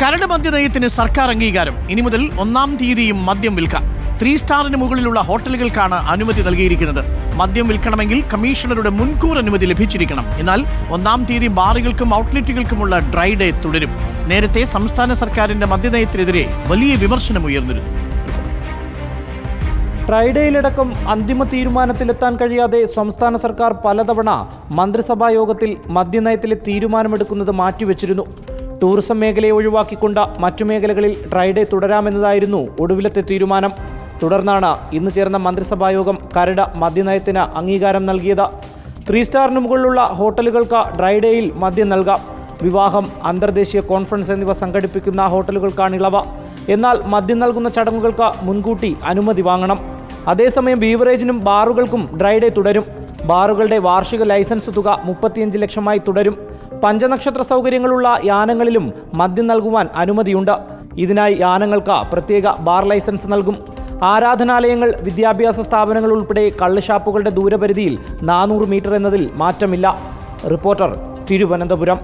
കരട് മദ്യനയത്തിന് സർക്കാർ അംഗീകാരം. ഇനി മുതൽ 1-ാം തീയതിയും മദ്യം വിൽക്കാം. 3 സ്റ്റാറിന് മുകളിലുള്ള ഹോട്ടലുകൾക്കാണ് അനുമതി നൽകിയിരിക്കുന്നത്. മദ്യം വിൽക്കണമെങ്കിൽ കമ്മീഷണറുടെ മുൻകൂർ അനുമതി ലഭിച്ചിരിക്കണം. എന്നാൽ 1-ാം തീയതി ബാറുകൾക്കും ഔട്ട്ലെറ്റുകൾക്കുമുള്ള ഡ്രൈ ഡേ തുടരും. നേരത്തെ സംസ്ഥാന സർക്കാരിന്റെ മദ്യനയത്തിനെതിരെ വലിയ വിമർശനമുയർന്നിരുന്നു. ഡ്രൈഡേയിലടക്കം അന്തിമ തീരുമാനത്തിലെത്താൻ കഴിയാതെ സംസ്ഥാന സർക്കാർ പലതവണ മന്ത്രിസഭാ യോഗത്തിൽ മദ്യനയത്തിലെ തീരുമാനമെടുക്കുന്നത് മാറ്റിവെച്ചിരുന്നു. ടൂറിസം മേഖലയെ ഒഴിവാക്കിക്കൊണ്ട് മറ്റു മേഖലകളിൽ ഡ്രൈഡേ തുടരാമെന്നതായിരുന്നു ഒടുവിലത്തെ തീരുമാനം. തുടർന്നാണ് ഇന്ന് ചേർന്ന മന്ത്രിസഭാ യോഗം കരട് മദ്യനയത്തിന് അംഗീകാരം നൽകിയത്. 3 സ്റ്റാറിന് മുകളിലുള്ള ഹോട്ടലുകൾക്ക് ഡ്രൈഡേയിൽ മദ്യം നൽകാം. വിവാഹം, അന്തർദേശീയ കോൺഫറൻസ് എന്നിവ സംഘടിപ്പിക്കുന്ന ഹോട്ടലുകൾക്കാണ് ഇളവ്. എന്നാൽ മദ്യം നൽകുന്ന ചടങ്ങുകൾക്ക് മുൻകൂട്ടി അനുമതി വാങ്ങണം. അതേസമയം ബീവറേജിനും ബാറുകൾക്കും ഡ്രൈഡേ തുടരും. ബാറുകളുടെ വാർഷിക ലൈസൻസ് തുക 35 ലക്ഷമായി തുടരും. പഞ്ചനക്ഷത്ര സൗകര്യങ്ങളുള്ള യാനങ്ങളിലും മദ്യം നൽകുവാൻ അനുമതിയുണ്ട്. ഇതിനായി യാനങ്ങൾക്ക് പ്രത്യേക ബാർ ലൈസൻസ് നൽകും. ആരാധനാലയങ്ങൾ, വിദ്യാഭ്യാസ സ്ഥാപനങ്ങൾ ഉൾപ്പെടെ കള്ളുഷാപ്പുകളുടെ ദൂരപരിധിയിൽ 400 മീറ്റർ എന്നതിൽ മാറ്റമില്ല. റിപ്പോർട്ടർ, തിരുവനന്തപുരം.